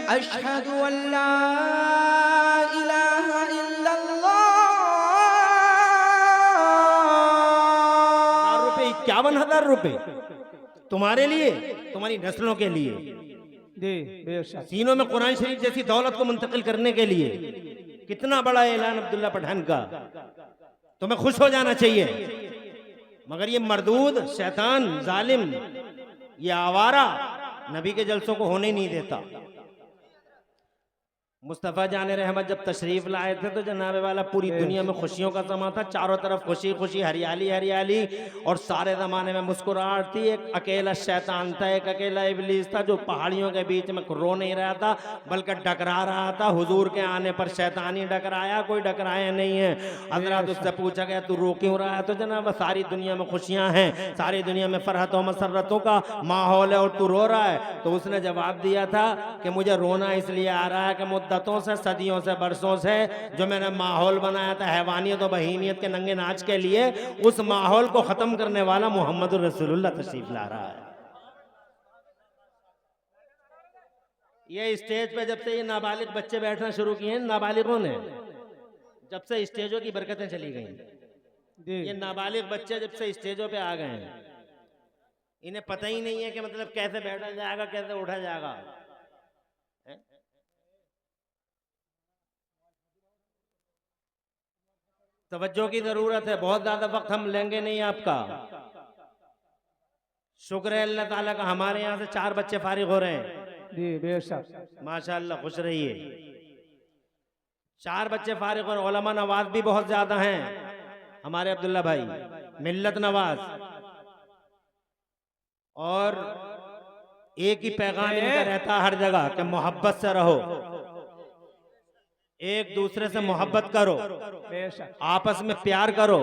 अशहदु अल्ला इलाहा इल्लल्लाह। 51,000 रुपए तुम्हारे लिए, तुम्हारी नस्लों के लिए, जी बेशक। सीनों में कुरान शरीफ जैसी दौलत को मुंतकिल करने के लिए। कितना बड़ा ऐलान अब्दुल्ला पठान का, तुम्हें खुश हो जाना चाहिए। मगर ये मरदूद शैतान जालिम, ये आवारा नबी के जलसों को होने नहीं देता। मुस्तफ़ा जाने रहमत जब तशरीफ लाए थे तो जनाबे वाला पूरी दुनिया में खुशियों का समा था, चारों तरफ खुशी खुशी, हरियाली हरियाली, और सारे जमाने में मुस्कुराहट थी। एक अकेला शैतान था, एक अकेला इब्लीस था जो पहाड़ियों के बीच में रो नहीं रहा था बल्कि डकरा रहा था। हुजूर के आने पर शैतान ही डकराया, कोई डकराया नहीं है। हजरत उससे पूछा गया तू रो क्यों रहा है? तो जनाब सारी दुनिया में खुशियां हैं, सारी दुनिया में फरहतों मसरतों का माहौल है और तू रो रहा है। तो उसने जवाब दिया था कि मुझे रोना इसलिए आ रहा है कि मुद्दतों से, सदियों से, बरसों से जो मैंने माहौल बनाया था हैवानियत और बहीमियत के नंगे नाच के लिए, उस माहौल को खत्म करने वाला मोहम्मद रसूलुल्लाह तशरीफ ला रहा है। ये स्टेज पे जब से ये नाबालिग बच्चे बैठना शुरू किए हैं, नाबालिगों ने, जब से स्टेजों की बरकतें चली गई, ये नाबालिग बच्चे जब से स्टेजों पे आ गए हैं, इन्हें पता ही नहीं है कि मतलब कैसे बैठा जाएगा, कैसे उठा जाएगा। तवज्जो की जरूरत है, बहुत ज्यादा वक्त हम लेंगे नहीं आपका। शुक्र है अल्लाह ताला का, हमारे यहाँ से 4 बच्चे फारिग हो रहे हैं। जी बेशक माशाअल्लाह, खुश रहिए। 4 बच्चे फारिग हो रहे हैं। उलमा नवाज भी बहुत ज्यादा हैं हमारे अब्दुल्ला भाई, मिल्लत नवाज, और एक ही पैगाम इनका रहता हर जगह कि मोहब्बत से रहो, एक दूसरे से मोहब्बत करो, आपस में प्यार करो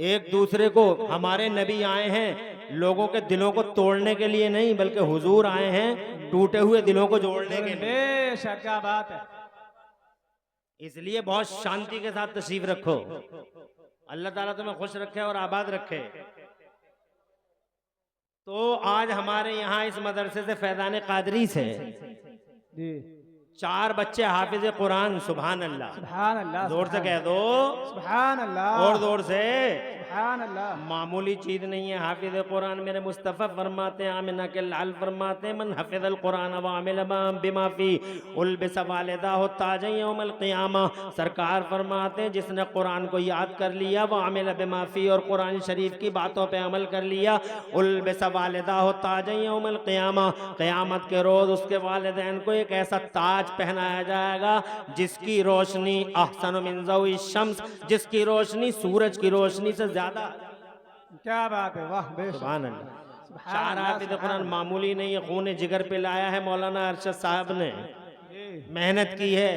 एक दूसरे को। हमारे नबी आए हैं लोगों के दिलों को तोड़ने के लिए नहीं, बल्कि हुजूर आए हैं टूटे हुए दिलों को जोड़ने के लिए। बेशक, क्या बात है। इसलिए बहुत शांति के साथ तशरीफ रखो। अल्लाह ताला तुम्हें खुश रखे और आबाद रखे। तो आज हमारे यहाँ इस मदरसे से फैजान कादरी से जी 4 बच्चे हाफिज कुरान। सुभान अल्लाह, सुभान अल्लाह, जोर से कह दो सुभान अल्लाह, और जोर से। सुभान अल्लाह। मामूली चीज नहीं है हाफिज कुरान। मेरे मुस्तफ़ा फरमाते हैं, आमिना के लाल फरमाते हैं, मन हफिज़ल कुरान व अमिल बिमा फी उल्बिस वालिदाहु ताज यौमल क़ियामा। सरकार फरमाते हैं जिसने कुरान को याद कर लिया, वो अमिल बिमा फी, और कुरान शरीफ की बातों पे अमल कर लिया, उल्बिस वालिदाहु ताज यौमल क़ियामा, क़यामत के रोज उसके वालिदैन को एक ऐसा ताज पहनाया जाएगा जिसकी रोशनी अहसन मिन ज़ौइ शम्स, जिसकी रोशनी सूरज की रोशनी से ज्यादा। क्या बात है, वाह बेशक। सुभान अल्लाह। 4 हाफिज़ कुरान मामूली नहीं है, खून जिगर पे लाया है मौलाना अरशद साहब ने, मेहनत की है,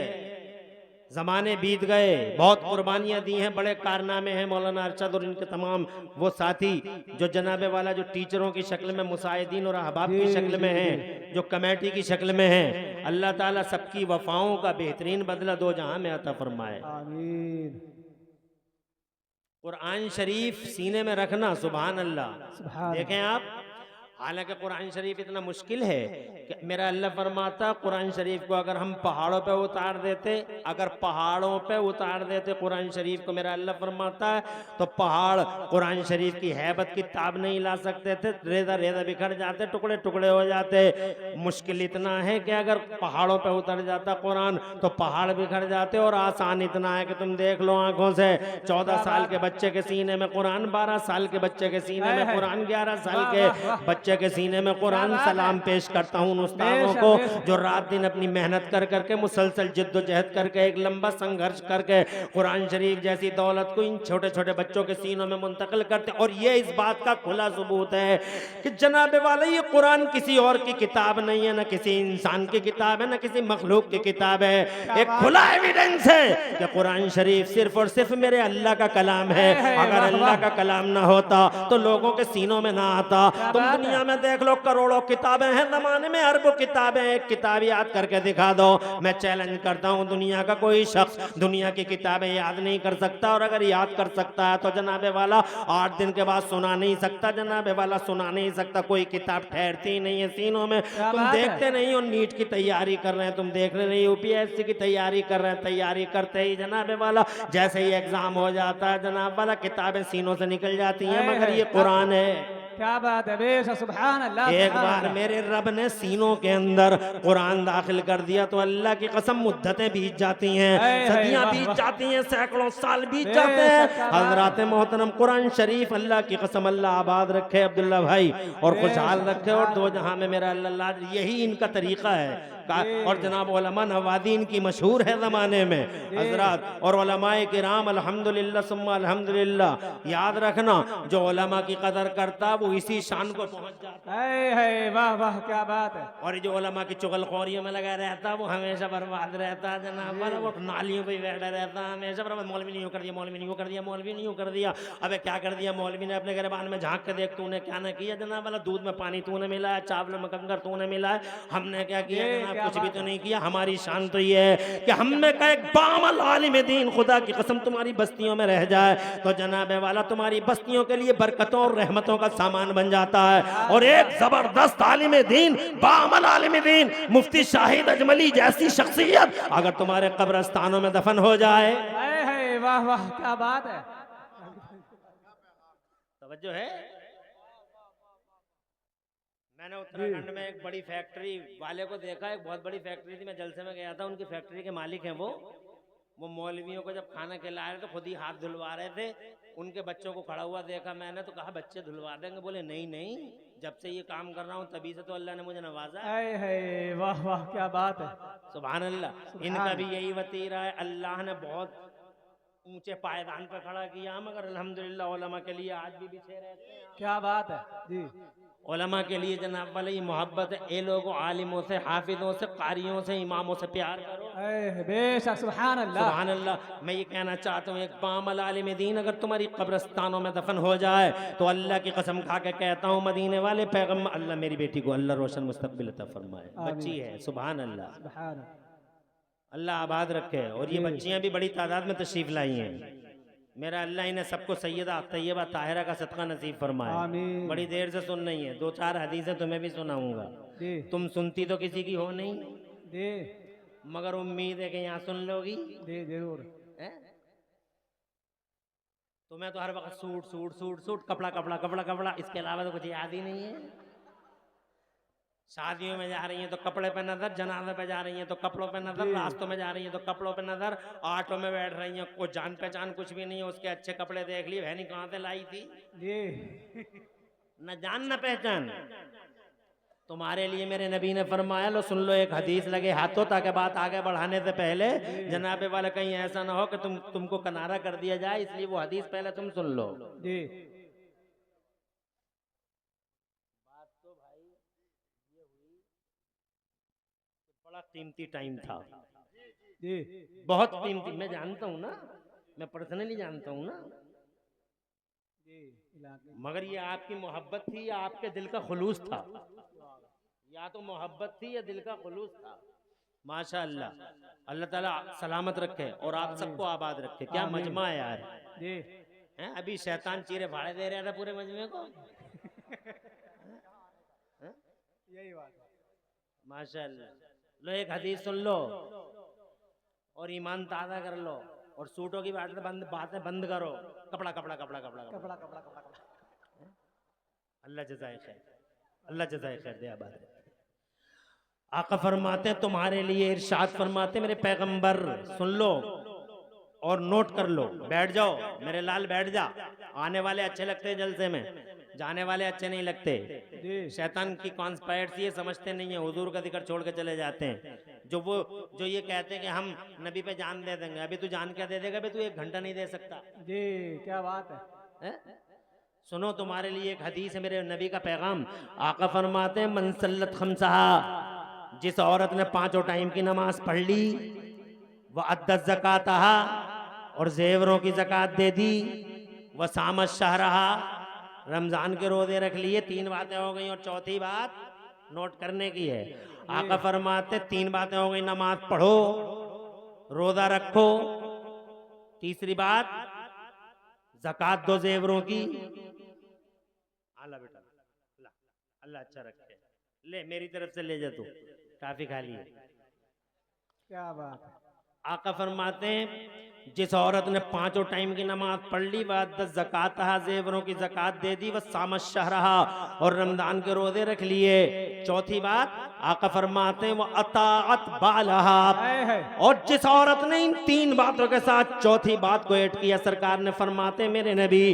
जमाने बीत गए, बहुत कुर्बानियां दी हैं, बड़े कारनामे हैं मौलाना अरशद और इनके तमाम वो साथी जो जनाबे वाला जो टीचरों की शक्ल में, मुसाहिदीन और अहबाब की शक्ल में हैं, जो कमेटी की शक्ल में हैं। अल्लाह ताला सबकी वफाओं का बेहतरीन बदला दो जहां में अता फरमाए। आमीन। कुरान शरीफ सीने में रखना, सुभान अल्लाह। देखें आप, हालांकि कुरान शरीफ इतना मुश्किल है कि मेरा अल्लाह फरमाता कुरान शरीफ को अगर हम पहाड़ों पे उतार देते, अगर पहाड़ों पे उतार देते कुरान शरीफ को, मेरा अल्लाह फरमाता है तो पहाड़ कुरान शरीफ की हैबत की ताब नहीं ला सकते थे, रेजा रेजा बिखर जाते, टुकड़े टुकड़े हो जाते। मुश्किल इतना है कि अगर पहाड़ों पे उतर जाता कुरान तो पहाड़ बिखर जाते, और आसान इतना है कि तुम देख लो आंखों से, 14 साल के बच्चे के सीने में कुरान, 12 साल के बच्चे के सीने में कुरान, 11 साल के बच्चे के सीने में कुरान। सलाम पेश करता हूं उन उस्तादों को जो रात दिन अपनी मेहनत कर करके, मुसलसल जिद्दोजहद करके, एक लंबा संघर्ष करके कुरान शरीफ जैसी दौलत को इन छोटे छोटे बच्चों के सीनों में मुंतकिल करते। और ये इस बात का खुला सबूत है कि जनाबे वाले ये कुरान किसी और की किताब नहीं है, न किसी इंसान की किताब है, न किसी मखलूक की किताब है। एक खुला एविडेंस है कि कुरान शरीफ सिर्फ और सिर्फ मेरे अल्लाह का कलाम है। अगर अल्लाह का कलाम ना होता तो लोगों के सीनों में ना आता। तुम दुनिया दुनिया में देख लो करोड़ों किताबें हैं जमाने में, अरबों किताबें, एक किताब याद करके दिखा दो। मैं चैलेंज करता हूं दुनिया का कोई शख्स दुनिया की किताबें याद नहीं कर सकता, और अगर याद कर सकता है तो जनाबे वाला 8 दिन के बाद सुना नहीं सकता, जनाबे वाला सुना नहीं सकता। कोई किताब ठहरती नहीं है सीनों में। तुम देखते नहीं हो नीट की तैयारी कर रहे हैं, तुम देख रहे नहीं यूपीएससी की तैयारी कर रहे हैं, तैयारी करते ही जनाबे वाला जैसे ही एग्जाम हो जाता है जनाब वाला किताबें सीनों से निकल जाती हैं। मगर ये कुरान है। क्या बात है बेशक, सुभान अल्लाह। एक बार मेरे रब ने सीनों के अंदर कुरान दाखिल कर दिया तो अल्लाह की कसम मुद्दतें बीत जाती हैं, सदियां बीत जाती हैं, सैकड़ों साल बीत जाते हैं। हजरात मोहतरम कुरान शरीफ अल्लाह की कसम अल्लाह आबाद रखे अब्दुल्ला भाई और खुशहाल रखे, और दो जहां में मेरा अल्लाह, यही इनका तरीका है। और जनाब उलमा नवादीन की मशहूर है ज़माने में हजरात, और उलमाए किराम अल्हम्दुलिल्लाह सुम्मा अल्हम्दुलिल्लाह। याद रखना जो उलमा की कदर करता वो इसी शान को पहुंच जाता है। वाह वाह क्या बात है। और जो उलमा की चुगलखोरियों में लगा रहता वो हमेशा बर्बाद रहता जनाब वाला, वो नालियों पे बैठा रहता हमेशा बर्बाद। मौलवी नहीं कर दिया, मौलवी नहीं कर दिया, मौलवी नहीं कर दिया। अबे क्या कर दिया मौलवी ने? अपने गिरबान में झांक के देख तूने क्या ना किया जनाब वाला। दूध में पानी तूने मिलाया, चावल में कंकर तूने मिलाया, हमने क्या किया जनाब? कुछ भी तो नहीं किया। हमारी शान तो ये है कि हमने कहा एक बामल आलिम दीन खुदा की कसम तुम्हारी बस्तियों में रह जाए तो जनाबे वाला तुम्हारी बस्तियों के लिए बरकतों और रहमतों का सामान बन जाता है। और एक जबरदस्त आलिम दीन, बामल आलिम दीन, मुफ्ती शाहिद अजमली जैसी शख्सियत अगर तुम्हारे कब्रस्तानों में दफन हो जाए, वाह वाह क्या बात है। तवज्जो है। मैंने उत्तराखंड में एक बड़ी फैक्ट्री वाले को देखा, एक बहुत बड़ी फैक्ट्री थी, मैं जलसे में गया था। उनकी फैक्ट्री के मालिक हैं वो मौलवियों को जब खाना खिला रहे थे खुद ही हाथ धुलवा रहे थे। उनके बच्चों को खड़ा हुआ देखा मैंने तो कहा बच्चे धुलवा देंगे? बोले नहीं नहीं, जब से ये काम कर रहा हूँ तभी से तो अल्लाह ने मुझे नवाजा है। वाह वाह क्या बात है, सुभान अल्लाह। इनका भी यही वतीरा है। अल्लाह ने बहुत ऊंचे पायदान पर खड़ा किया, मगर अल्हम्दुलिल्लाह उलमा के लिए आज भी बिछे रहते हैं। क्या बात है जी। उलमा के लिए जनाब वाले ये मोहब्बत है। ए लोगों आलिमों से, हाफिजों से, कारियों से, इमामों से प्यार करो। बेशक सुभान अल्लाह सुभान अल्लाह। मैं ये कहना चाहता हूँ एक बामल आलिम दीन अगर तुम्हारी कब्रस्तानों में दफन हो जाए तो अल्लाह की कसम खा के कहता हूँ मदीने वाले पैगम्बर, अल्लाह मेरी बेटी को अल्लाह रोशन मुस्तकबिल अता फरमाए। बच्ची है, सुभान अल्लाह, अल्लाह आबाद रखे। और ये बच्चियां भी बड़ी तादाद में तशरीफ लाई हैं। मेरा अल्लाह इन्हें सबको सैयदा तैयबा ताहिरा का सदका नसीब फरमाए। बड़ी देर से सुन रही है, 2-4 हदीसें तुम्हें भी सुनाऊंगा। तुम सुनती तो किसी की हो नहीं, मगर उम्मीद है कि यहाँ सुन लोगी जरूर। तुम्हें तो हर वक्त सूट सूट सूट सूट, कपड़ा कपड़ा कपड़ा कपड़ा, इसके अलावा तो कुछ याद ही नहीं है। शादियों में जा रही हैं तो कपड़े पे नजर, जनाजे पे जा रही हैं तो कपड़ों पे नजर, रास्तों में जा रही हैं तो कपड़ों पे नजर, ऑटो में बैठ रही हैं कोई जान पहचान कुछ भी नहीं है, उसके अच्छे कपड़े देख लिए, बहनी कहाँ से लाई थी न जान न पहचान। तुम्हारे लिए मेरे नबी ने फरमाया, लो सुन लो एक हदीस लगे हाथों, ताकि बात आगे बढ़ाने से पहले जनाबे वाले कहीं ऐसा ना हो कि तुमको किनारा कर दिया जाए, इसलिए वो हदीस पहले तुम सुन लो। बड़ा कीमती टाइम था जी, बहुत कीमती। मैं जानता हूँ ना, मैं पर्सनली जानता हूँ ना, मगर ये आपकी मोहब्बत थी या आपके दिल का खुलूस था? या तो मोहब्बत थी या दिल का खुलूस था। माशा अल्लाह, अल्लाह ताला सलामत रखे और आप सबको आबाद रखे। क्या मजमा है यार जी। हैं अभी शैतान चीरे फाड़े दे रहा था पूरे मजमे को। यही बात है। माशा अल्लाह। लो एक हदीस सुन लो और ईमान ताज़ा कर लो, और सूटों की बातें बंद करो। कपड़ा कपड़ा कपड़ा कपड़ा कपड़ा कपड़ा कपड़ा। अल्लाह जज़ाए खैर, अल्लाह जज़ाए खैर दे आबाद। आका फरमाते तुम्हारे लिए इरशाद फरमाते मेरे पैगंबर, सुन लो और नोट कर लो, बैठ जाओ मेरे लाल, बैठ जा। आने वाले अच्छे लगते हैं जलसे में, जाने वाले अच्छे नहीं लगते। शैतान की कॉन्स्पायरेसी ये समझते नहीं है, हुजूर का जिक्र छोड़ के चले जाते हैं। जो ये कहते हैं कि हम नबी पे जान दे देंगे, अभी तू जान क्या दे देगा? अभी तू 1 घंटा नहीं दे सकता जी। क्या बात है। सुनो तुम्हारे लिए एक हदीस है मेरे नबी का पैगाम। आका फरमाते हैं मन सल्लत खमसहा, जिस औरत ने 5 टाइम की नमाज पढ़ ली, वह अद्दत ज़कातहा और जेवरों की ज़कात दे दी, वह सामत शहरहा रमजान के रोजे रख लिए, 3 बातें हो गई। और चौथी बात नोट करने की है, आका फरमाते 3 बातें हो गई, नमाज पढ़ो, रोजा रखो, तीसरी बात ज़कात दो जेवरों की। आला बेटा, अल्लाह अच्छा रखे। ले मेरी तरफ से ले जा, तू काफी खा लिए। क्या बात है। आका फरमाते हैं जिस औरत ने 5 टाइम की नमाज पढ़ ली, बाद 10 ज़कात जेवरों की ज़कात दे दी, वह सामत शहरहा, और रमजान के रोजे रख लिए। चौथी बात आका फरमाते हैं वो अताअत बालहा, और जिस औरत ने इन 3 बातों के साथ चौथी बात को ऐड किया, सरकार ने फरमाते मेरे नबी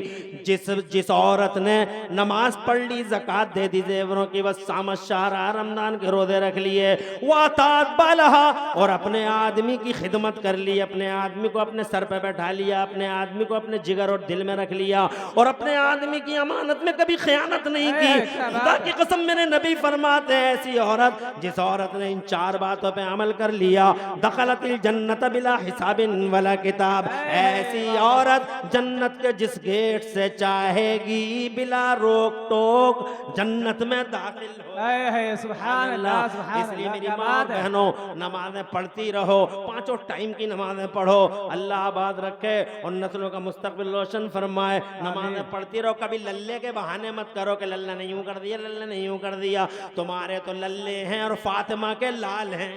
जिस औरत ने नमाज पढ़ ली, ज़कात दे दी जेवरों की, वह सामत शहरहा, रमजान के रोजे रख लिए, वो अताअत बालहा, और अपने आदमी की खिदमत कर ली, अपने आदमी को अपने सर पे बैठा लिया, अपने आदमी को अपने जिगर और दिल में रख लिया, और अपने आदमी की अमानत में कभी खयानत नहीं की। खुदा की कसम मेरे नबी फरमाते हैं ऐसी औरत, जिस औरत ने इन 4 बातों पे अमल कर लिया, दखलतिल जन्नत बिला हिसाबिन वला किताब, ऐसी औरत जन्नत के जिस गेट से चाहेगी बिला रोक टोक जन्नत में दाखिल हो। सुभान अल्लाह, सुभान अल्लाह। इसलिए मेरी माँ बहनों, नमाजें पढ़ती रहो, 5 टाइम की नमाजें पढ़ो, अल्लाह आबाद रखे और नस्लों का मुस्तकबिल रोशन फरमाए। नमाजें पढ़ती रहो, कभी लल्ले के बहाने मत करो कि लल्ला ने यूं कर दिया, लल्ला ने यूं कर दिया। तुम्हारे तो लल्ले हैं और फातिमा के लाल हैं।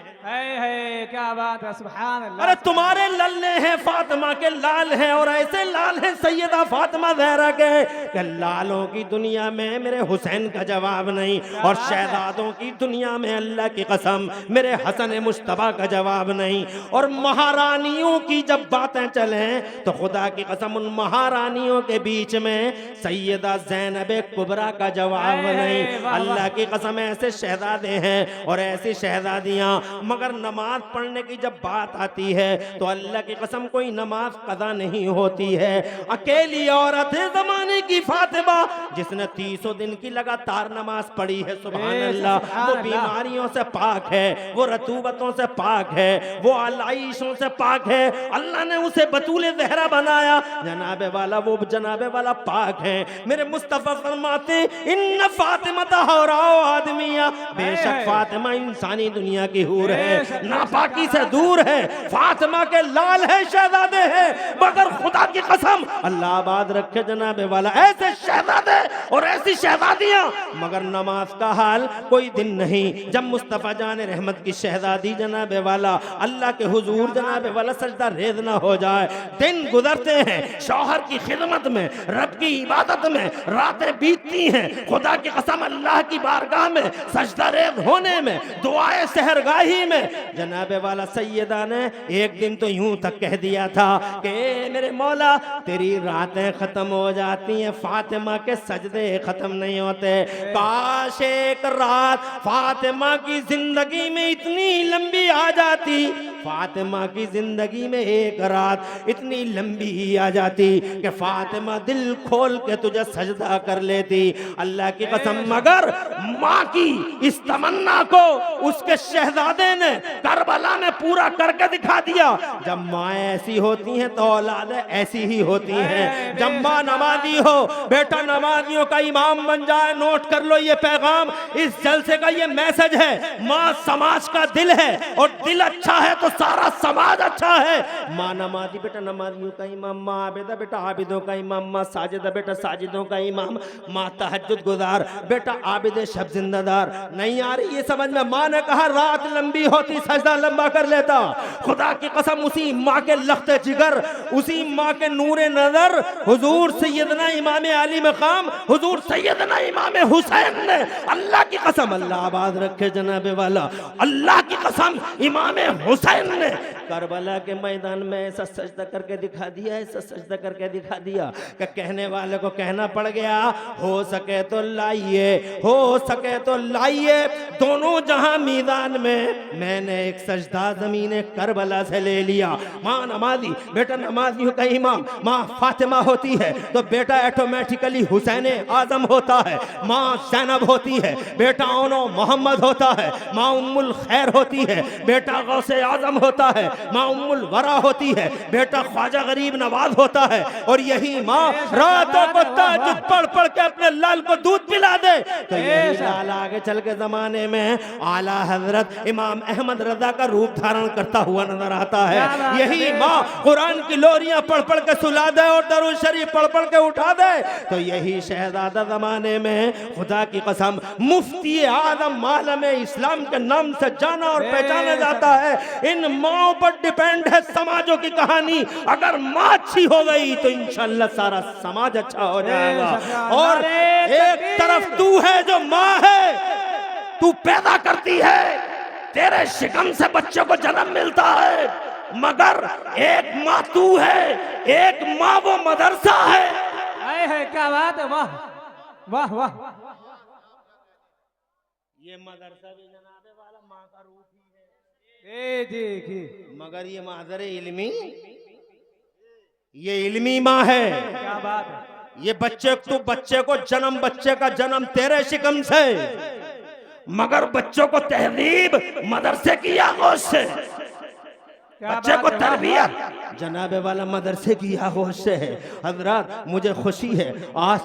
क्या बात है, सुभान अल्लाह। अरे तुम्हारे लल्ले हैं, फातिमा के लाल हैं, और ऐसे लाल हैं सैयदा फातिमा ज़हरा के कि लालों की दुनिया में मेरे हुसैन का जवाब नहीं, और शहजादों की दुनिया में अल्लाह की कसम मेरे हसन मुश्तबा का जवाब नहीं। और महारानियों की जब बातें चलें तो खुदा की कसम उन महारानियों के बीच में सैयदा ज़ैनब कुबरा का जवाब नहीं। अल्लाह की कसम ऐसे शहजादे हैं और ऐसी शहजादियां, मगर नमाज पढ़ने की जब बात आती है तो अल्लाह की कसम कोई नमाज कदा नहीं होती है। अकेली औरत है ज़माने की फातिमा, जिसने 30 दिन की लगातार नमाज पढ़ी है। सुभान अल्लाह। वो बीमारियों से पाक है, वो रतूबतों से पाक है, वो आलाइशों से पाक है। अल्लाह ने उसे बतूले ज़हरा बनाया, जनाबे वाला वो जनाबे वाला पाक है। मेरे मुस्तफ़ा फरमाते इन्न फातिमा तहराओ आदमिया, बेशक फातिमा इंसानी दुनिया की हूर है, नापाकी से दूर है, फातिमा के लाल है, शहजादे है। मगर खुदा की कसम अल्लाह आबाद रखे जनाबे वाला, ऐसे शहजादे और ऐसी शहजादियां, मगर नमाज का हाल कोई दिन नहीं जब मुस्तफ़ा जान रहमत की शहजादी जनाबे वाला अल्लाह के हुजूर जनाबे वाला सजदा रेज़ ना हो जाए। दिन गुजरते हैं शौहर की खिदमत में, रब की इबादत में, रातें बीतती हैं खुदा की कसम अल्लाह की बारगाह में सजदा रेज़ होने में, दुआए सहरगाही में। जनाबे वाला सैयदा ने एक दिन तो यूं तक कह दिया था कि मेरे मौला तेरी रातें खत्म हो जाती हैं, फातिमा के सजदे खत्म नहीं होते। काश एक रात फातिमा की जिंदगी में इतनी लंबी आ जाती, फातिमा की जिंदगी में एक रात इतनी लंबी आ जाती कि फातिमा दिल खोल के तुझे सजदा कर लेती। अल्लाह की कसम, मगर माँ की इस तमन्ना को उसके शहजादे ने करबला में पूरा करके दिखा दिया। जब माँ ऐसी होती हैं तो औलादें ऐसी ही होती हैं। जब माँ नमाजी हो, बेटा नमाजियों का इमाम बन जाए। नोट कर लो ये पैगाम, इस जलसे का ये मैसेज है। माँ समाज का दिल है और दिल अच्छा है तो सारा समाज अच्छा है। माँ नमाजी, बेटा नमाजियों का इमाम, माँ आबिदा, बेटा आबिदों का इमाम, माँ साजिदा, बेटा साजिदों का इमाम, माँ तहज्जुद गुजार, बेटा आबिद शब जिंदादार। नहीं आ रही ये समझ में? माँ ने कहा रात लंबी होती सजदा लंबा कर लेता। खुदा की कसम उसी माँ के लख्ते जिगर, उसी माँ के नूरे नजर हुजूर सैयदना इमाम अली मकाम, हुजूर सैयदना इमाम हुसैन ने, अल्लाह की कसम अल्लाह आबाद रखे जनाबे वाला, अल्लाह की कसम इमाम हुसैन ने करबला के मैदान में ऐसा सजदा करके दिखा दिया, ऐसा सजदा करके दिखा दिया कि कहने वाले को कहना पड़ गया हो सके तो लाइए, हो सके तो लाइए दोनों जहां मीदान में। मैंने एक सजदा जमीन करबला से ले लिया। माँ नमाजी, बेटा नमाजियों का इमाम माँ फातिमा होती है तो बेटा ऑटोमेटिकली हुसैन आजम होता है। माँ ज़ैनब होती है, बेटा ओनो मोहम्मद होता है। माँ उम्मुल खैर होती है, बेटा गौसे आजम होता है। माँ उम्मुल वरा होती है, बेटा ख्वाजा गरीब नवाज होता है, और यही माँ रातों को ताजुद पढ़ पढ़ के अपने लाल को दूध पिला दे, तो यही लाल आगे चल के जमाने में आला हजरत इमाम अहमद रजा का रूप धारण करता हुआ नजर आता है। यही माँ कुरान की लोरियां पढ़ पढ़ के सुला दे और दरूद शरीफ पढ़ पढ़ के उठा दे, तो यही शहजादा जमाने में खुदा की कसम मुफ्ती आजम आलम इस्लाम के नाम से जाना और पहचाना जाता है। इन माओ पर डिपेंड है समाजों की कहानी। अगर माँ अच्छी हो गई तो इंशाल्लाह सारा समाज अच्छा हो जाएगा। और एक तरफ तू है जो माँ है, तू पैदा करती है, तेरे शिकम से बच्चों को जन्म मिलता है, मगर एक माँ तू है, एक माँ वो मदरसा है। क्या बात है, वाह वाह वाह। ये मदरसा भी जनाबे वाला माँ का रूप ही है। देखिए मगर ये मादर इल्मी, ये इल्मी माँ है। क्या बात है। ये बच्चे को जन्म, बच्चे का जन्म तेरे शिकम से, मगर बच्चों को तहजीब मदरसे की आगोश से, बच्चे को तरबियत जनाबे वाला मदरसे की आगोश से है। हजरात मुझे खुशी है, आज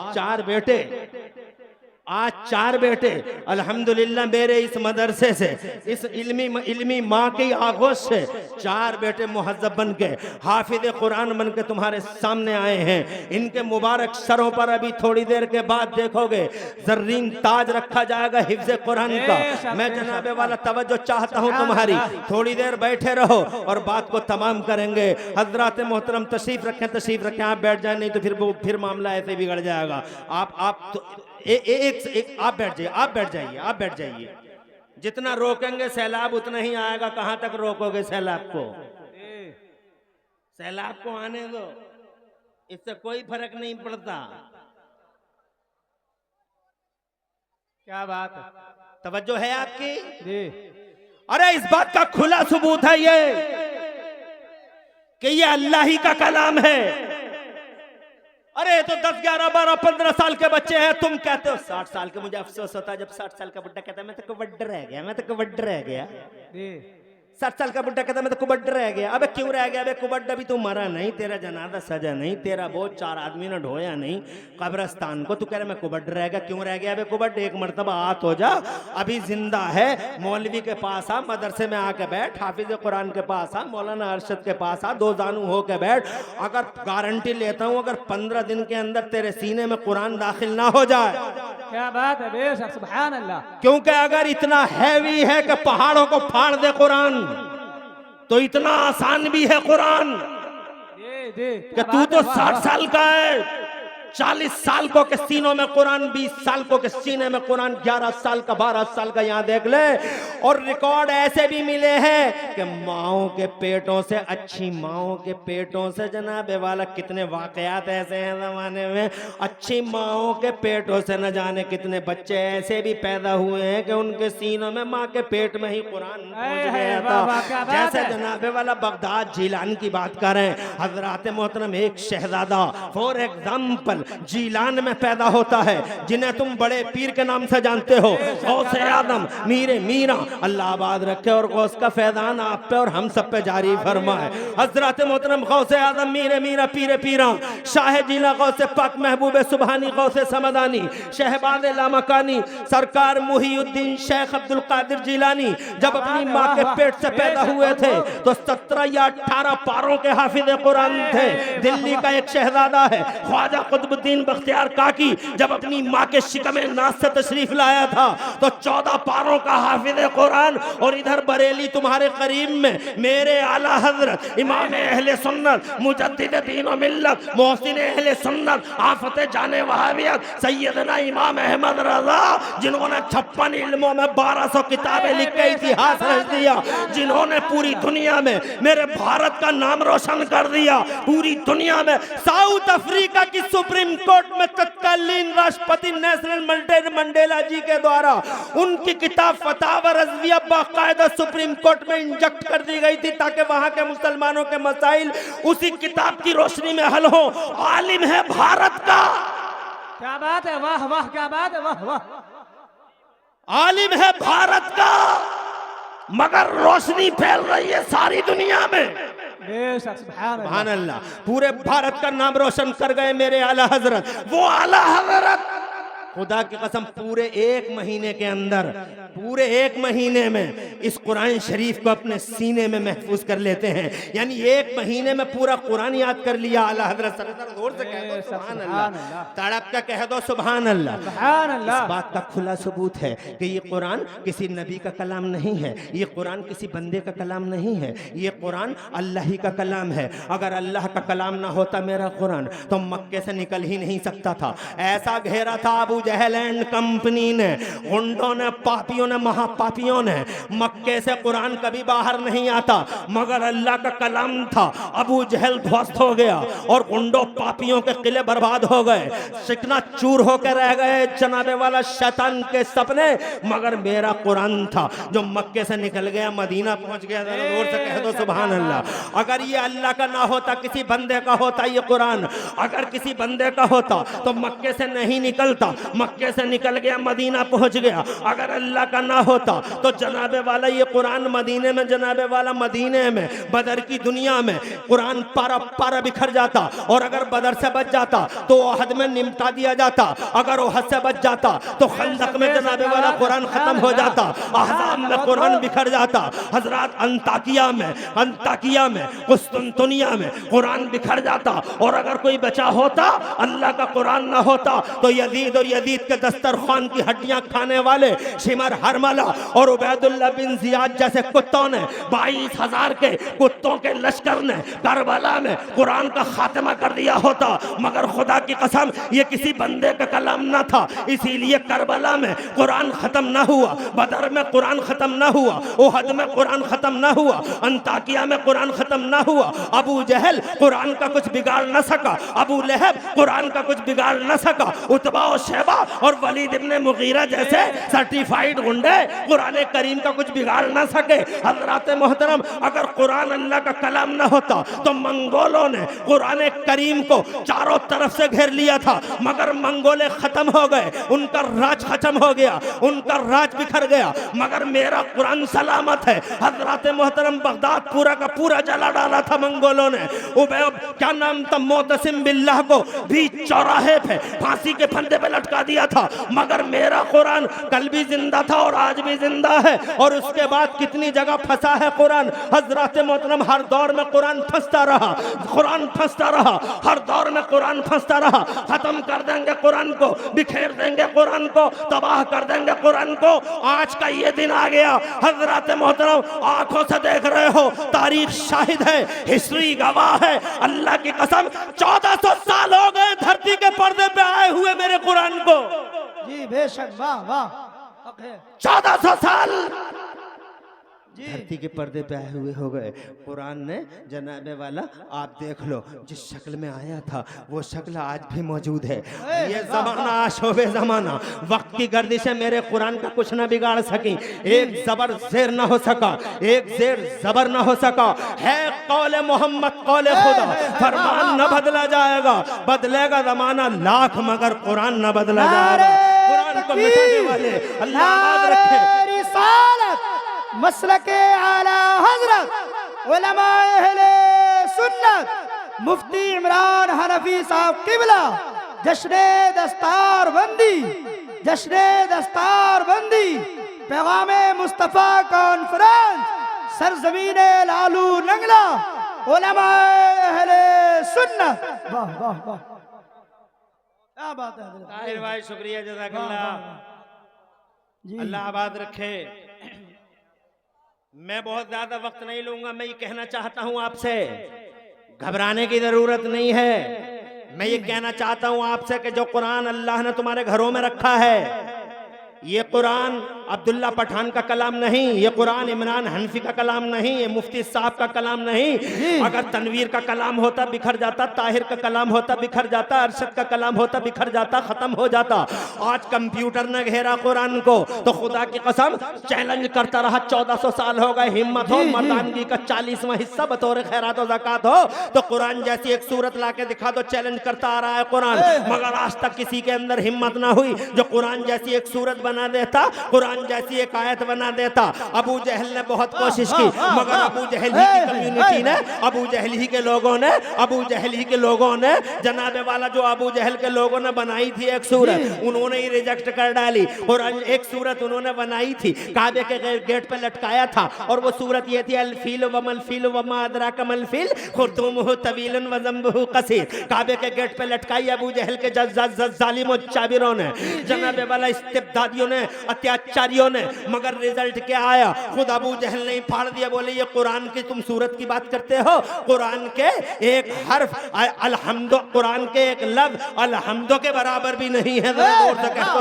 चार बेटे अल्हम्दुलिल्लाह मेरे इस मदरसे से, इस इल्मी माँ की आगोश से 4 बेटे मुहज्जब बन के, हाफिज कुरान बन के तुम्हारे सामने आए हैं। इनके मुबारक सरों पर अभी थोड़ी देर के बाद देखोगे जर्रीन ताज रखा जाएगा हिफ्ज़ कुरान का। मैं जनाबे वाला तवज्जो चाहता हूँ तुम्हारी, थोड़ी देर बैठे रहो और बात को तमाम करेंगे। हजरात मोहतरम तशरीफ रखें, आप बैठ जाए, नहीं तो फिर मामला ऐसे बिगड़ जाएगा। आप बैठ जाइए। जितना रोकेंगे सैलाब उतना ही आएगा। कहां तक रोकोगे सैलाब को? सैलाब को आने दो, इससे कोई फर्क नहीं पड़ता। क्या बात है, तवज्जो है आपकी जी। अरे इस बात का खुला सबूत है ये कि ये अल्लाह ही का कलाम है। अरे तो 10, 11, 12, 15 साल के बच्चे हैं, तुम कहते हो 60 साल के। मुझे अफसोस होता है जब 60 साल का बुड्ढा कहता है मैं तो कुबड्ड रह गया। 60 साल का बुड्ढा कहता मैं तो कुबड्ड रह गया। अबे क्यों रह गया? अबे कुबड्ड अभी तू मरा नहीं, तेरा जनाजा सजा नहीं, तेरा बोझ 4 आदमी ने ढोया नहीं कब्रस्तान को, तू कह रहा मैं कुबड्ड रह गया। क्यों रह गया? अबे कुबड्ड एक मर्तबा आत हो जा, अभी जिंदा है। मौलवी के पास आ, मदरसे में आके बैठ, हाफिज कुरान के पास आ, मौलाना अरशद के पास आ, 2 जानू हो के बैठ। अगर गारंटी लेता हूं, अगर 15 दिन के अंदर तेरे सीने में कुरान दाखिल ना हो जाए। क्या बात है, बेशक, सुभान अल्लाह। क्योंकि अगर इतना हैवी है कि पहाड़ों को फाड़ दे कुरान, तो इतना आसान भी है कुरान कि तू तो 60 साल का है, 40 साल को के सीनों में कुरान, 20 साल को के सीने में कुरान, 11 साल का, 12 साल का, यहां देख ले। और रिकॉर्ड ऐसे भी मिले हैं कि माओ के पेटों से, अच्छी माओ के पेटों से जनाबे वाला कितने वाकयात ऐसे हैं जमाने में, अच्छी माओ के पेटों से न जाने कितने बच्चे ऐसे भी पैदा हुए हैं कि उनके सीनों में माँ के पेट में ही कुरान पहुंच गया था। जैसे जनाबे वाला बगदाद जीलान की बात करें, हजरात मोहतरम एक शहजादा फॉर एग्जाम्पल जीलान में पैदा होता है, जिन्हें तुम बड़े पीर के नाम से जानते हो, गौसे आदम मीरे मीरा, अल्लाह आबाद रखे और गौस का फैजान आप पे और हम सब पे जारी फरमाए। हजरत मोहतरम गौसे आदम मीरे मीरा पीरे पीरा शाह जिला गौसे पाक महबूब सुबहानी गौसे समदानी शहबाज लामकानी सरकार मुहीउद्दीन शेख अब्दुल कादिर जिलानी जब अपनी माँ के पेट से पैदा हुए थे तो 17 या 18 पारों के हाफिज कुरान थे। दिल्ली का एक शहजादा है ख्वाजा कुतुबुद्दीन बख्तियार काकी, जब अपनी माँ के शिकमे नाज से तशरीफ लाया था तो 14 पारों का हाफिज कुरान। और इधर बरेली तुम्हारे करीब में मेरे आला हजरत इमाम अहले सुन्नत मुजद्दिद दीन व मिल्लत मोहसिन अहले सुन्नत आफत जाने वहाबियत सैयदना इमाम अहमद रजा, जिन्होंने 56 इल्मों में 1200 किताबें लिख के इतिहास रच दिया, जिन्होंने पूरी दुनिया में मेरे भारत का नाम रोशन कर दिया, पूरी दुनिया में साउथ अफ्रीका की सुप्रीम कोर्ट में तत्कालीन राष्ट्रपति नेल्सन मंडेला जी के द्वारा उनकी किताब फतावा रज़विया बाकायदा सुप्रीम कोर्ट में इंजेक्ट कर दी गई थी ताकि वहां के मुसलमानों के मसाइल उसी किताब की रोशनी में हल हो। आलिम है भारत का। क्या बात है, वाह वाह, क्या बात है, वाह वाह। आलिम है भारत का, मगर रोशनी फैल रही है सारी दुनिया में। बेशक सुभान अल्लाह। सुभान अल्लाह। पूरे भारत का नाम रोशन कर गए मेरे आला हजरत। वो आला हजरत खुदा की कसम पूरे एक महीने के अंदर, पूरे एक महीने में इस कुरान शरीफ को अपने सीने में महफूज कर लेते हैं। यानी एक महीने में पूरा कुरान याद कर लिया आला हजरत। जोर से कह दो सुभान अल्लाह, तड़प के कह दो सुभान अल्लाह। सुभान अल्लाह। इस बात का खुला सबूत है कि ये कुरान किसी नबी का कलाम नहीं है, ये कुरान किसी बंदे का कलाम नहीं है, ये कुरान अल्लाह ही का कलाम है। अगर अल्लाह का कलाम ना होता मेरा कुरान तो मक्के से निकल ही नहीं सकता था। ऐसा घेरा था अबू जहल एंड कंपनी ने, गुंडों ने, पापियों ने, महापापियों ने। मक्के से कुरान कभी बाहर नहीं आता, मगर अल्लाह का कलाम था। अबू जहल ध्वस्त हो गया और गुंडों पापियों के किले बर्बाद हो गए, चिकना चूर होकर रह गए जनाबे वाला शैतान के सपने। मगर मेरा कुरान था जो मक्के से निकल गया, मदीना पहुंच गया। जोर से कह दो सुभान अल्लाह। अगर ये अल्लाह का ना होता, किसी बंदे का होता ये कुरान, अगर किसी बंदे का होता तो मक्के से नहीं निकलता, मक्के से निकल गया, मदीना पहुंच गया। अगर अल्लाह का ना होता तो जनाबे वाला ये कुरान मदीने में, जनाबे वाला मदीने में, बदर की दुनिया में कुरान पारा पारा बिखर जाता। और अगर बदर से बच जाता तो ओहद में निपटा दिया जाता, अगर ओहद से बच जाता तो खंदक में जनाबे वाला कुरान खत्म हो जाता, अहज़ाब में कुरान बिखर जाता, हजरत अंताकिया में, कुस्तुनतुनिया में कुरान बिखर जाता। और अगर कोई बचा होता, अल्लाह का कुरान ना होता तो यजीद और यजीद के दस्तरखान की हड्डियां खाने वाले शिमर हरमला और उबैदुल्लाह बिन जियाद जैसे कुत्तों ने, 22,000 के कुत्तों के लश्कर ने करबला में कुरान का खात्मा कर दिया होता। मगर खुदा की कसम ये किसी बंदे का कलाम ना था, इसीलिए करबला में कुरान खत्म ना हुआ, बदर में कुरान खत्म ना हुआ, ओहद में कुरान खत्म ना हुआ, अंताकिया में कुरान खत्म ना हुआ। अबू जहल कुरान का कुछ बिगाड़ ना सका, अबू लहब कुरान का कुछ बिगाड़ ना सका, उतबा और शैबा और वलीद इब्ने मुगीरा जैसे सर्टिफाइड गुंडे कुरान करीम का कुछ बिगाड़ ना सके। हजरत मोहतरम, अगर कुरान अल्लाह का कलाम ना होता तो मंगोलों ने कुरान करीम को चारों तरफ से घेर लिया था, मगर मंगोले खत्म हो गए, उनका राज खत्म हो गया, उनका राज बिखर गया। मगर मेरा कुरान सलामत है। हजरत मोहतरम, बगदाद पूरा का पूरा जला डाला था मंगोलों ने। क्या नाम था, मोतसिम बिल्लाह को भी चौराहे पे फांसी के फंदे पे लटका दिया था। मगर मेरा कुरान कल भी जिंदा था और आज भी जिंदा है। और उसके बाद कितनी जगह फंसा है कुरान। हजरत मोहतरम, हर दौर में कुरान फंसता रहा, कुरान फंसता रहा, हर दौर में कुरान फंसता रहा। खत्म कर देंगे कुरान को, बिखेर देंगे कुरान को, तबाह कर देंगे कुरान को। आज का ये दिन आ गया। हजरत मोहतरम, आंखों से देख रहे हो, तारीख शाहिद है, हिस्ट्री गवाह है। अल्लाह की कसम 1400 साल हो गए धरती के पर्दे पे आए हुए मेरे कुरान को। जी बेशक, वाह वाह। 1400 साल धरती के पर्दे पे आए हुए हो गए। कुरान ने जनाबे वाला, आप देख लो, जिस शक्ल में आया था वो शक्ल आज भी मौजूद है। ये जमाना शोबे जमाना, वक्त की गर्दिशें मेरे कुरान का कुछ ना बिगाड़ सकी। एक जबर जेर ना हो सका, एक जेर जबर ना हो सका। है कौले मोहम्मद कौले खुदा, फरमान न बदला जाएगा, बदलेगा जमाना लाख मगर कुरान न बदला जाएगा। कुरान को मिटाने वाले अल्लाह याद रखे। रिसालत मसलके आला हजरत उलमाए अहले सुन्नत मुफ्ती इमरान हनफी साहब किबला जश्ने दस्तार बंदी, जश्ने दस्तार बंदी, पैगामे मुस्तफा कॉन्फ्रेंस, सरजमीने लालू नंगला, उलमाए अहले सुन्नत। वाह वाह वाह, क्या बात है ताहिर भाई, शुक्रिया, जज़ाकल्लाह, अल्लाह आबाद रखे। मैं बहुत ज्यादा वक्त नहीं लूंगा। मैं ये कहना चाहता हूं आपसे, घबराने की जरूरत नहीं है। मैं ये कहना चाहता हूं आपसे कि जो कुरान अल्लाह ने तुम्हारे घरों में रखा है, ये कुरान अब्दुल्ला पठान का कलाम नहीं, ये कुरान इमरान हनफी का कलाम नहीं, ये मुफ्ती साहब का कलाम नहीं। अगर तनवीर का कलाम होता बिखर जाता, ताहिर का कलाम होता बिखर जाता, अरशद का कलाम होता बिखर जाता, खत्म हो जाता। आज कंप्यूटर ने घेरा कुरान को, तो खुदा की कसम चैलेंज करता रहा। 1400 साल हो गए। हिम्मत हो, मर्दानगी का 40वां हिस्सा बतौर खैरात और ज़कात हो तो कुरान जैसी एक सूरत ला के दिखा दो। चैलेंज करता आ रहा है कुरान, मगर आज तक किसी के अंदर हिम्मत ना हुई जो कुरान जैसी एक सूरत बना देता, कुरान कुरान जैसी एक आयत बना देता। अबू जहल ने बहुत कोशिश की, मगर अबू जहल ही की कम्युनिटी ने, अबू जहल ही के लोगों ने जनाब वाला जो अबू जहल के लोगों ने बनाई थी एक सूरत, उन्होंने ही रिजेक्ट कर डाली। और एक सूरत उन्होंने बनाई थी, काबे के गेट पे लटकाया था, और वो सूरत ये थी अल फील व मल फील व मा अदराक मल फील खुर्तुमुहु तवीलन व ज़ंबुहु कसीर। काबे के गेट पे लटकाई अबू जहल के जालिम चाबिरों ने, जनाब वाला इस्तिबदादियों ने, अत्याचारियों ने। मगर रिजल्ट क्या आया? खुद अबू जहल ने फाड़ दिया, बोले ये कुरान की तुम सूरत की बात करते हो, कुरान के एक हर्फ अलहम्दो, कुरान के एक लफ्ज अलहम्दो के बराबर भी नहीं है।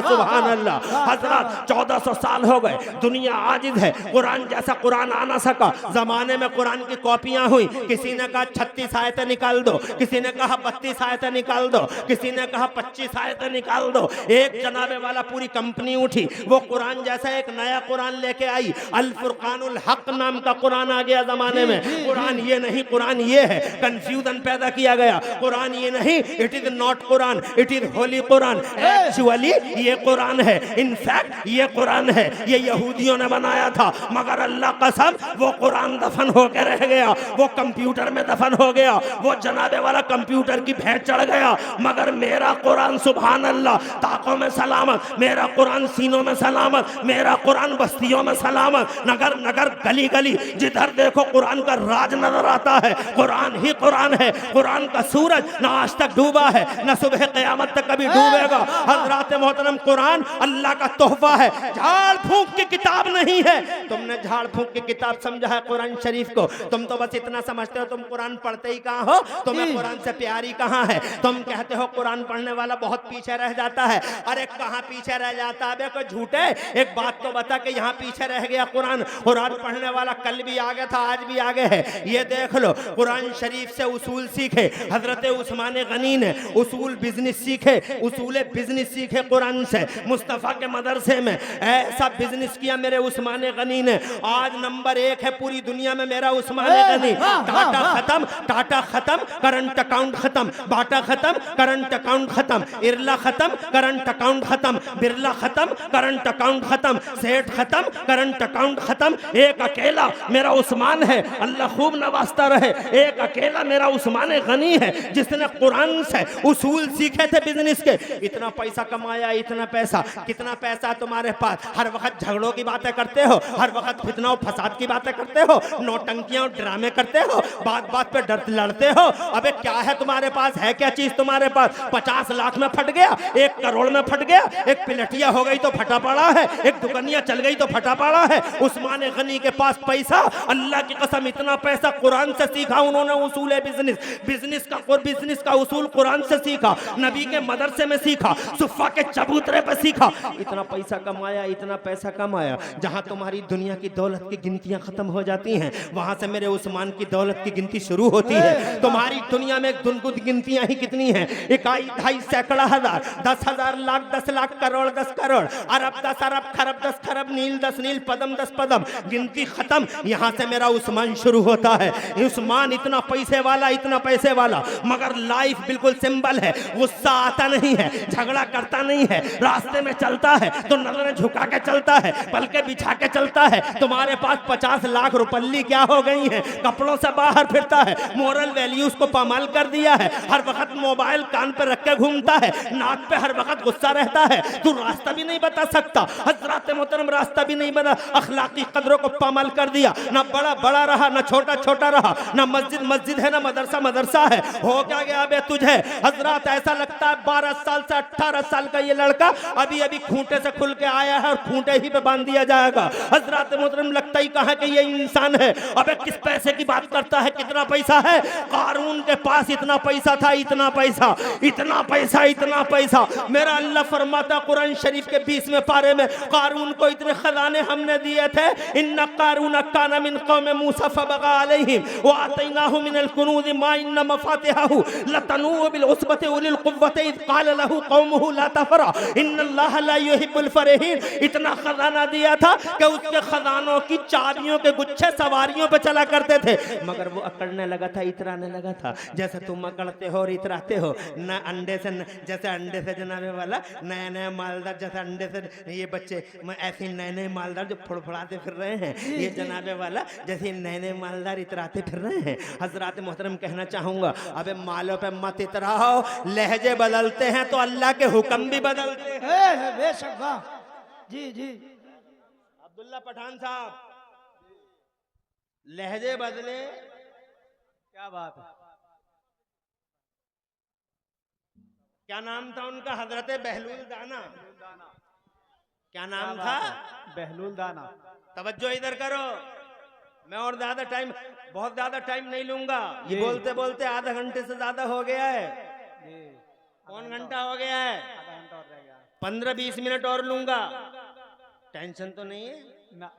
सुभान अल्लाह। हजरत 1400 साल हो गए, दुनिया आजिज है, कुरान जैसा कुरान आ ना सका। जमाने में कुरान की कॉपियां हुई, किसी ने कहा 36 आयतें निकाल दो, किसी ने कहा 32 आयतें निकाल दो, किसी ने कहा 25 आयतें निकाल दो। एक जनाबे वाला पूरी कंपनी उठी, वो कुरान जैसा एक नया कुरान लेके आई। अल फुरकानुल हक नाम का कुरान आ गया जमाने में। कुरान ये नहीं, कुरान ये है। कंफ्यूजन पैदा किया गया, कुरान ये नहीं, it is not Quran, it is Holi Quran. Actually ये कुरान है, इनफैक्ट ये कुरान है, ये यहूदियों ने बनाया था। मगर अल्लाह कसम वो कुरान दफन होकर रह गया, वो कंप्यूटर में दफन हो गया, वो जनाबे वाला कंप्यूटर की भेंट चढ़ गया। मगर मेरा कुरान सुभान अल्लाह ताकों में सलामत, मेरा कुरान सीनों में सलामत, मेरा कुरान बस्तियों में सलामत। नगर नगर गली गली जिधर देखो कुरान का राज नजर आता है। कुरान ही कुरान है। कुरान का सूरज ना आज तक डूबा है, ना सुबह क़यामत तक कभी डूबेगा। हजरात मोहतरम, कुरान अल्लाह का तोहफा है, झाड़ फूंक की किताब नहीं है। तुमने झाड़ फूंक की किताब समझा है कुरान शरीफ को? तुम तो बस इतना समझते हो, तुम कुरान पढ़ते ही कहाँ हो, तुम्हें कुरान से प्यारी कहाँ है। तुम कहते हो कुरान पढ़ने वाला बहुत पीछे रह जाता है। अरे कहाँ पीछे रह जाता है? कोई झूठे, एक बात तो बता कि यहाँ पीछे रह गया कुरान। कुरान पढ़ने वाला कल भी आगे था, आज भी आगे है। ये देख लो, कुरान शरीफ से उसूल सीखे हजरत उस्मान गनी ने, उसूल बिजनेस सीखे, उसूल बिजनेस सीखे कुरान से। मुस्तफ़ा के मदरसे में ऐसा बिजनेस किया मेरे उस्मान गनी ने, आज नंबर 1 है पूरी दुनिया में मेरा उस्मान गनी। टाटा खत्म, टाटा खत्म, करंट अकाउंट खत्म, बाटा खत्म, करंट अकाउंट खत्म, इरला खत्म, करंट अकाउंट खत्म, बिरला खत्म, करंट अकाउंट खत्म, सेठ खत्म, करंट अकाउंट खत्म। एक अकेला मेरा उस्मान है, अल्लाह खूब नवाजता रहे। एक अकेला मेरा उस्मान गनी है जिसने कुरान से उसूल सीखे थे बिजनेस के। इतना पैसा कमाया, इतना पैसा। कितना पैसा तुम्हारे पास? हर वक्त झगड़ों की बातें करते हो, हर वक्त फितना और फसाद की बातें करते हो, नौटंकियां और ड्रामे करते हो, बात बात पे डर लड़ते हो। अबे क्या है तुम्हारे पास? है क्या चीज तुम्हारे पास? 50 लाख में फट गया, 1 करोड़ में फट गया, एक पिलटिया हो गई तो फटा पड़ा है, एक दुकनिया चल गई तो फटा पड़ा है। उस्मान गनी के पास पैसा, अल्लाह की कसम इतना पैसा कुरान से सीखा उन्होंने। उसूल है बिजनेस का उसूल कुरान से सीखा, नबी के मदरसे में सीखा, सुफ़ा के चबूतरे पे सीखा। इतना पैसा कमाया, इतना पैसा कमाया, जहां तुम्हारी दुनिया की दौलत की गिनतियां खत्म हो जाती हैं, वहां से मेरे उस्मान की दौलत की गिनती शुरू होती है। तुम्हारी दुनिया में दुनकुत गिनतियां ही कितनी हैं? 1 2 सैकड़ा हजार, 10,000 लाख, 10 लाख, करोड़ 10 करोड़, अरब 10 अरब, खरब 10 खरब, नील 10 नील, पदम 10 पदम, गिनती खत्म। यहां से मेरा उस्मान शुरू होता है। उस्मान इतना पैसे वाला, इतना पैसे वाला, मगर लाइफ बिल्कुल सिंपल है। गुस्सा आता नहीं है, झगड़ा करता नहीं है, रास्ते में चलता है तो नजरें झुका के चलता है, पलके बिछा के चलता है। तुम्हारे पास 50 लाख रुपल्ली क्या हो गई है? कपड़ों से बाहर फिरता है, मोरल वैल्यूज को पामाल कर दिया है, हर वक्त मोबाइल कान पे रख के घूमता है, नाक पे हर वक्त गुस्सा रहता है। तू रास्ता भी नहीं बता सकता, हजरत मोहतरम रास्ता भी नहीं बना, अखलाकी कदरों को पामाल कर दिया। ना बड़ा बड़ा रहा, ना छोटा छोटा रहा, ना मस्जिद मस्जिद है, ना मदरसा मदरसा है। हो क्या गया बे तुझे? हजरत ऐसा लगता है 12 साल से 18 साल का ये लड़का अभी अभी खूंटे से खुल के आया है और खूंटे ही पे बांध दिया जाएगा। हजरत मोहतरम लगता ही कहा कि ये इंसान है। अबे किस पैसे की बात करता है? कितना पैसा है? कारून के पास इतना पैसा था, इतना पैसा, इतना पैसा, इतना पैसा। मेरा अल्लाह फरमाता कुरान शरीफ के 20वें पारे में, कारून को इतने खजाने हमने दिए थे। इन्ना कारून काना मिन कौम मूसा फबगा अलैहिम व आतैनाहु मिनल कुनूज़ मा इन्ना मफातिहहु लतनू बिल उस्बति उलिल कुव्वति इज़ क़ाल लहू कौमुहु ला तफ़रा इन्नल्लाह ला युहिब्बुल फरीहीन। इतना खजाना दिया था कि उसके खजानों की चाबियों के गुच्छे सवारियों पे चला करते थे, मगर वो अकड़ने लगा था, इतराने लगा था। जैसे तुम अकड़ते हो और इतराते हो ना, अंडे से जैसे अंडे से जनाबे वाला नया नया मालदार, जैसे अंडे से ये बच्चे मैं ऐसे नए नए मालदार जो फुड़फुड़ाते फिर रहे हैं, ये जनाबे वाला जैसे नए नए मालदार इतराते फिर रहे हैं। हजरात मोहतरम कहना चाहूंगा, अबे मालों पे मत इतराओ, लहजे बदलते हैं तो अल्लाह के हुक्म भी बदलते हैं। बेशक वाह। जी जी अब्दुल्ला पठान साहब, लहजे बदले, क्या बात है। क्या नाम था उनका? हजरत बहलूल दाना। क्या नाम था? बहलूल दाना। तवज्जो इधर करो, मैं और ज्यादा टाइम, बहुत ज्यादा टाइम नहीं लूंगा। ये जी। बोलते बोलते आधा घंटे से ज्यादा हो गया है। जी कौन घंटा हो गया है? आधा घंटा और रह गया 15-20 मिनट और लूंगा, टेंशन तो नहीं है? ना।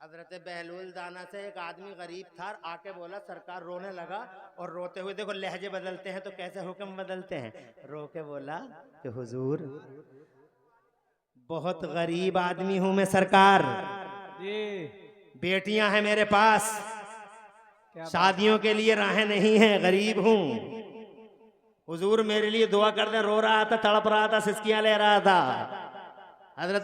हजरत बहलूल दाना से एक आदमी गरीब था, आके बोला, सरकार रोने लगा और रोते हुए, देखो लहजे बदलते हैं तो कैसे हुक्म बदलते हैं, रो के बोला कि हुजूर बहुत गरीब आदमी हूं मैं सरकार, जी बेटियां हैं मेरे पास, क्या शादियों के लिए राहें नहीं है, गरीब हूं, हुजूर मेरे लिए दुआ कर दे। रो रहा था, तड़प रहा था, सिसकियां ले रहा था। हजरत